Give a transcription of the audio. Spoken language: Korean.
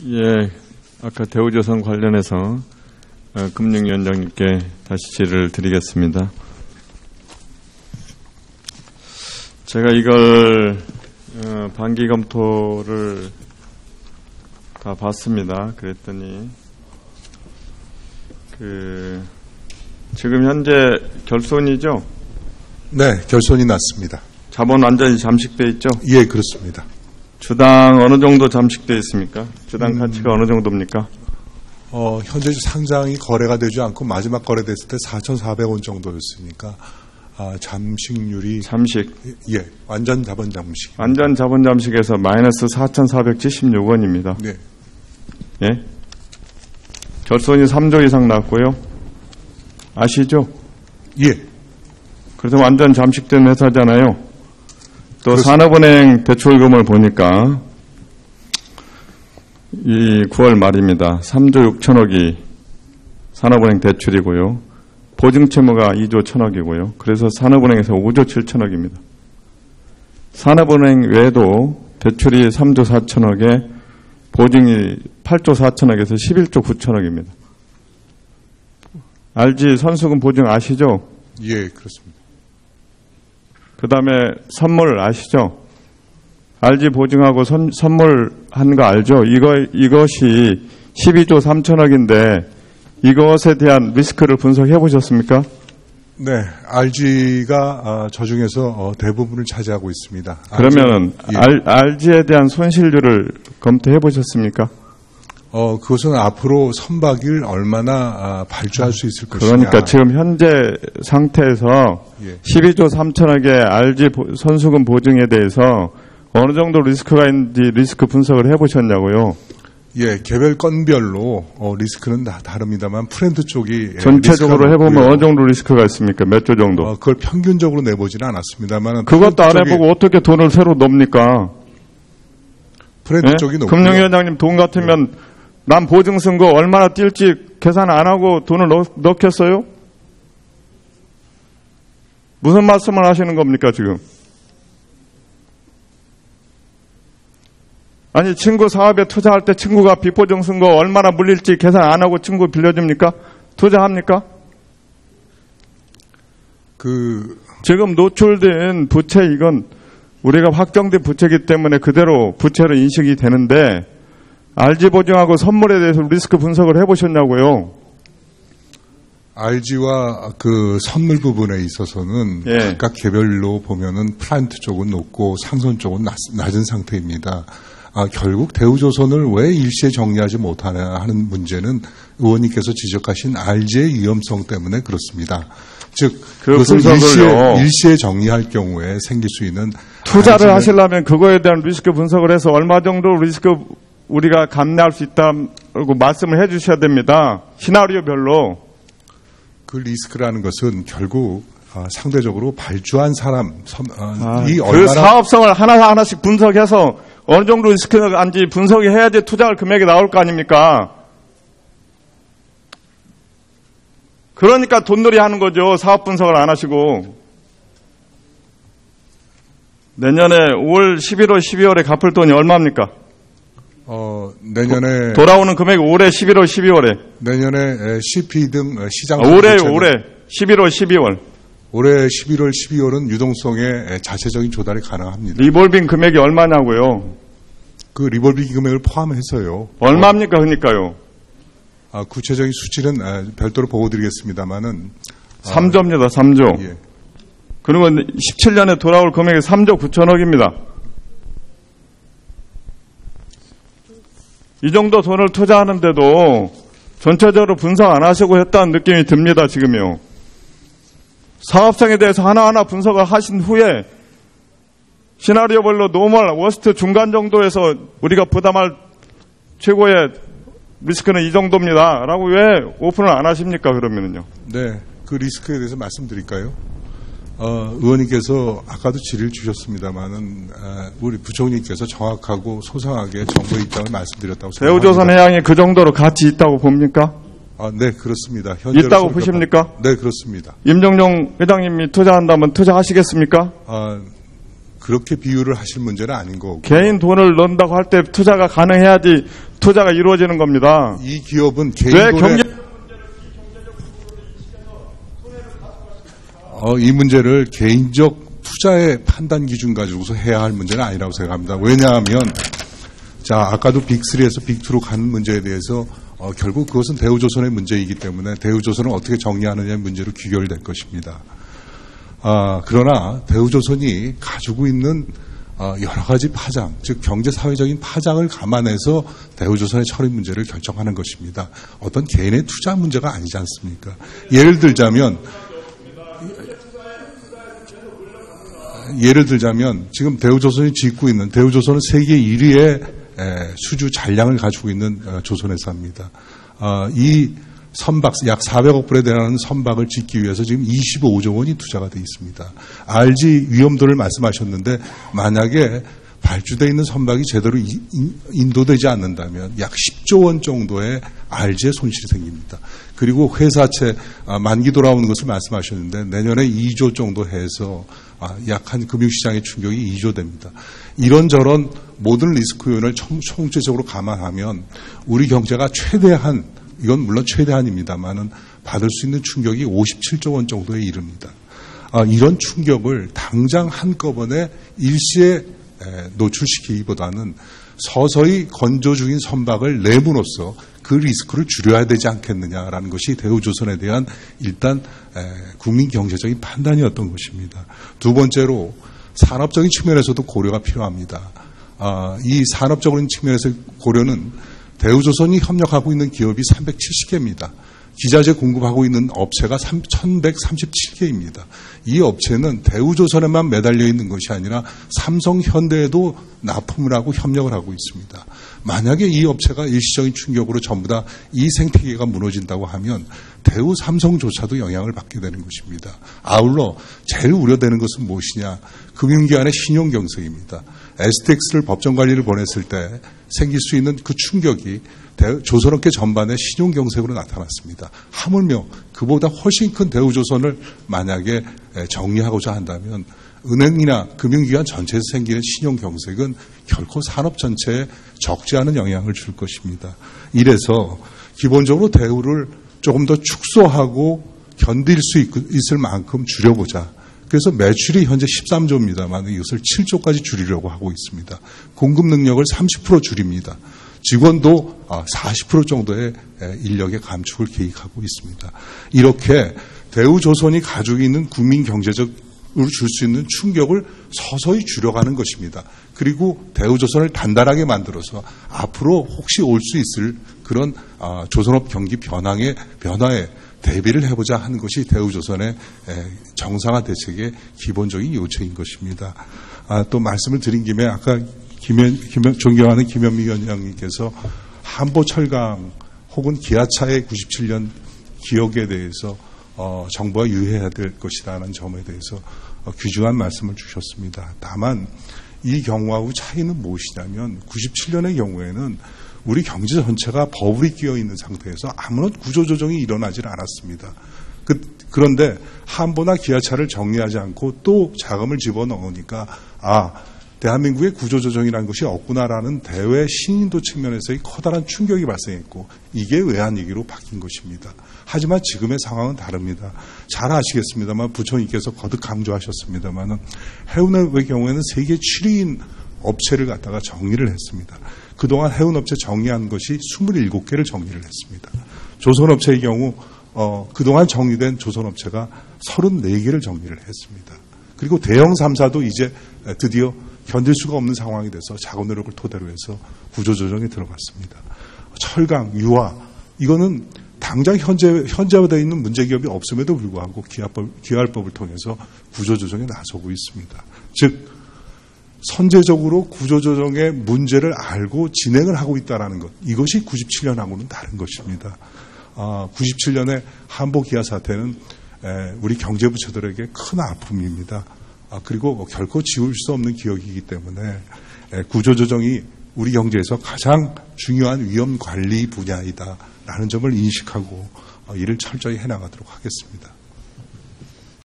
예, 아까 대우조선 관련해서 금융위원장님께 다시 질의를 드리겠습니다. 제가 이걸 반기 검토를 다 봤습니다. 그랬더니 지금 현재 결손이죠? 네, 결손이 났습니다. 자본 완전히 잠식돼 있죠? 예, 그렇습니다. 주당 어느 정도 잠식돼 있습니까? 주당 가치가 어느 정도입니까? 현재 상장이 거래가 되지 않고 마지막 거래됐을 때 4,400원 정도였으니까 잠식률이 예, 완전 자본 잠식. 완전 자본 잠식에서 마이너스 4,476원입니다. 네. 예? 결손이 3조 이상 났고요. 아시죠? 예. 그래서 완전 잠식된 회사잖아요. 또 그렇습니다. 산업은행 대출금을 보니까 이 9월 말입니다. 3조 6천억이 산업은행 대출이고요. 보증채무가 2조 1천억이고요. 그래서 산업은행에서 5조 7천억입니다. 산업은행 외에도 대출이 3조 4천억에 보증이 8조 4천억에서 11조 9천억입니다. RG 선수금 보증 아시죠? 예, 그렇습니다. 그 다음에 선물 아시죠? RG 보증하고 선물한 거 알죠? 이것이 12조 3천억인데 이것에 대한 리스크를 분석해 보셨습니까? 네, RG가 저 중에서 대부분을 차지하고 있습니다. 그러면 예. RG에 대한 손실률을 검토해 보셨습니까? 그것은 앞으로 선박을 얼마나 발주할 수 있을 것이냐. 그러니까 지금 현재 상태에서 예. 12조 3천억의 RG 선수금 보증에 대해서 어느 정도 리스크가 있는지 리스크 분석을 해보셨냐고요? 예, 개별 건별로 리스크는 다 다릅니다만 프렌드 쪽이 전체적으로 해보면 어느 정도 리스크가 있습니까? 몇 조 정도? 그걸 평균적으로 내보지는 않았습니다만 그것도 안 해보고 어떻게 돈을 새로 넣습니까? 프렌드 예? 쪽이 높고요. 금융위원장님 돈 같으면 남 보증 쓴 거 얼마나 뛸지 계산 안 하고 돈을 넣겠어요? 무슨 말씀을 하시는 겁니까 지금? 아니 친구 사업에 투자할 때 친구가 빚보증 쓴 거 얼마나 물릴지 계산 안 하고 친구 빌려줍니까? 투자합니까? 지금 노출된 부채 이건 우리가 확정된 부채이기 때문에 그대로 부채로 인식이 되는데 RG 보증하고 선물에 대해서 리스크 분석을 해보셨냐고요? RG와 선물 부분에 있어서는 예. 각각 개별로 보면은 플란트 쪽은 높고 상선 쪽은 낮은 상태입니다. 결국 대우조선을 왜 일시에 정리하지 못하냐 하는 문제는 의원님께서 지적하신 RG의 위험성 때문에 그렇습니다. 즉 그것을 일시에 정리할 경우에 생길 수 있는 투자를 하시려면 그거에 대한 리스크 분석을 해서 얼마 정도 리스크 우리가 감내할 수 있다고 말씀을 해 주셔야 됩니다. 시나리오별로. 그 리스크라는 것은 결국 상대적으로 발주한 사람 이 그 사업성을 하나씩 분석해서 어느 정도 리스크가 안지 분석이 해야지 투자할 금액이 나올 거 아닙니까? 그러니까 돈놀이 하는 거죠. 사업 분석을 안 하시고. 내년에 5월, 11월, 12월에 갚을 돈이 얼마입니까? 내년에 돌아오는 금액이 올해 11월, 12월에. 내년에 CP 등 시장 올해 11월, 12월. 올해 11월, 12월은 유동성의 자체적인 조달이 가능합니다. 리볼빙 금액이 얼마냐고요? 그 리볼빙 금액을 포함해서요. 얼마입니까? 그러니까요. 구체적인 수치는 별도로 보고 드리겠습니다만은 3조입니다. 3조. 예. 그리고 17년에 돌아올 금액이 3조 9천억입니다. 이 정도 돈을 투자하는데도 전체적으로 분석 안 하시고 했다는 느낌이 듭니다. 지금요. 사업성에 대해서 하나하나 분석을 하신 후에 시나리오별로 노멀, 워스트 중간 정도에서 우리가 부담할 최고의 리스크는 이 정도입니다. 라고 왜 오픈을 안 하십니까? 그러면은요. 네. 그 리스크에 대해서 말씀드릴까요? 의원님께서 아까도 질의를 주셨습니다만은 우리 부총리께서 정확하고 소상하게 정부의 입장을 말씀드렸다고 생각합니다. 대우조선 해양이 그 정도로 가치 있다고 봅니까? 네, 그렇습니다. 있다고 보십니까? 네, 그렇습니다. 임종용 회장님이 투자한다면 투자하시겠습니까? 그렇게 비유를 하실 문제는 아닌 거고. 개인 돈을 넣는다고 할 때 투자가 가능해야지 투자가 이루어지는 겁니다. 이 기업은 왜 개인 돈에 경제 이 문제를 개인적 투자의 판단 기준 가지고서 해야 할 문제는 아니라고 생각합니다. 왜냐하면 자 아까도 빅3에서 빅2로 가는 문제에 대해서 결국 그것은 대우조선의 문제이기 때문에 대우조선을 어떻게 정리하느냐의 문제로 귀결될 것입니다. 그러나 대우조선이 가지고 있는 여러 가지 파장, 즉 경제사회적인 파장을 감안해서 대우조선의 처리 문제를 결정하는 것입니다. 어떤 개인의 투자 문제가 아니지 않습니까? 예를 들자면 지금 대우조선이 짓고 있는 대우조선은 세계 1위의 수주 잔량을 가지고 있는 조선회사입니다. 이 선박 약 400억 불에 달하는 선박을 짓기 위해서 지금 25조 원이 투자가 되어 있습니다. RG 위험도를 말씀하셨는데 만약에 발주되어 있는 선박이 제대로 인도되지 않는다면 약 10조 원 정도의 RG의 손실이 생깁니다. 그리고 회사채 만기 돌아오는 것을 말씀하셨는데 내년에 2조 정도 해서 약한 금융시장의 충격이 2조 됩니다. 이런저런 모든 리스크 요인을 총체적으로 감안하면 우리 경제가 최대한 이건 물론 최대한입니다만은 받을 수 있는 충격이 57조 원 정도에 이릅니다. 이런 충격을 당장 한꺼번에 일시에 노출시키기보다는 서서히 건조 중인 선박을 내므로써 그 리스크를 줄여야 되지 않겠느냐라는 것이 대우조선에 대한 일단 국민 경제적인 판단이었던 것입니다. 두 번째로 산업적인 측면에서도 고려가 필요합니다. 이 산업적인 측면에서 고려는 대우조선이 협력하고 있는 기업이 370개입니다. 기자재 공급하고 있는 업체가 1137개입니다. 이 업체는 대우조선에만 매달려 있는 것이 아니라 삼성, 현대에도 납품을 하고 협력을 하고 있습니다. 만약에 이 업체가 일시적인 충격으로 전부 다 이 생태계가 무너진다고 하면 대우, 삼성조차도 영향을 받게 되는 것입니다. 아울러 제일 우려되는 것은 무엇이냐? 금융기관의 신용경색입니다. STX를 법정관리를 보냈을 때 생길 수 있는 그 충격이 조선업계 전반의 신용경색으로 나타났습니다. 하물며 그보다 훨씬 큰 대우조선을 만약에 정리하고자 한다면 은행이나 금융기관 전체에서 생기는 신용경색은 결코 산업 전체에 적지 않은 영향을 줄 것입니다. 이래서 기본적으로 대우를 조금 더 축소하고 견딜 수 있을 만큼 줄여보자. 그래서 매출이 현재 13조입니다만 이것을 7조까지 줄이려고 하고 있습니다. 공급 능력을 30% 줄입니다. 직원도 40% 정도의 인력의 감축을 계획하고 있습니다. 이렇게 대우조선이 가지고 있는 국민 경제적으로 줄 수 있는 충격을 서서히 줄여가는 것입니다. 그리고 대우조선을 단단하게 만들어서 앞으로 혹시 올 수 있을 그런 조선업 경기 변화에 대비를 해보자 하는 것이 대우조선의 정상화 대책의 기본적인 요체인 것입니다. 또 말씀을 드린 김에 아까 존경하는 김현미 위원장님께서 한보 철강 혹은 기아차의 97년 기억에 대해서 정부가 유의해야 될 것이라는 점에 대해서 귀중한 말씀을 주셨습니다. 다만 이 경우하고 차이는 무엇이냐면 97년의 경우에는 우리 경제 전체가 버블이 끼어 있는 상태에서 아무런 구조조정이 일어나질 않았습니다. 그런데 한보나 기아차를 정리하지 않고 또 자금을 집어넣으니까 대한민국의 구조조정이라는 것이 없구나라는 대외 신인도 측면에서의 커다란 충격이 발생했고 이게 외환위기로 바뀐 것입니다. 하지만 지금의 상황은 다릅니다. 잘 아시겠습니다만 부총리께서 거듭 강조하셨습니다만 해운업의 경우에는 세계 7위인 업체를 갖다가 정리를 했습니다. 그동안 해운업체 정리한 것이 27개를 정리를 했습니다. 조선업체의 경우 그동안 정리된 조선업체가 34개를 정리를 했습니다. 그리고 대형 3사도 이제 드디어 견딜 수가 없는 상황이 돼서 자구 노력을 토대로 해서 구조조정에 들어갔습니다. 철강, 유화 이거는 당장 현재화되어 있는 문제기업이 없음에도 불구하고 기활법을 통해서 구조조정에 나서고 있습니다. 즉 선제적으로 구조조정의 문제를 알고 진행을 하고 있다는 것 이것이 97년하고는 다른 것입니다. 97년의 한보 기아 사태는 우리 경제부처들에게 큰 아픔입니다. 그리고 결코 지울 수 없는 기억이기 때문에 구조조정이 우리 경제에서 가장 중요한 위험 관리 분야이다라는 점을 인식하고 이를 철저히 해나가도록 하겠습니다.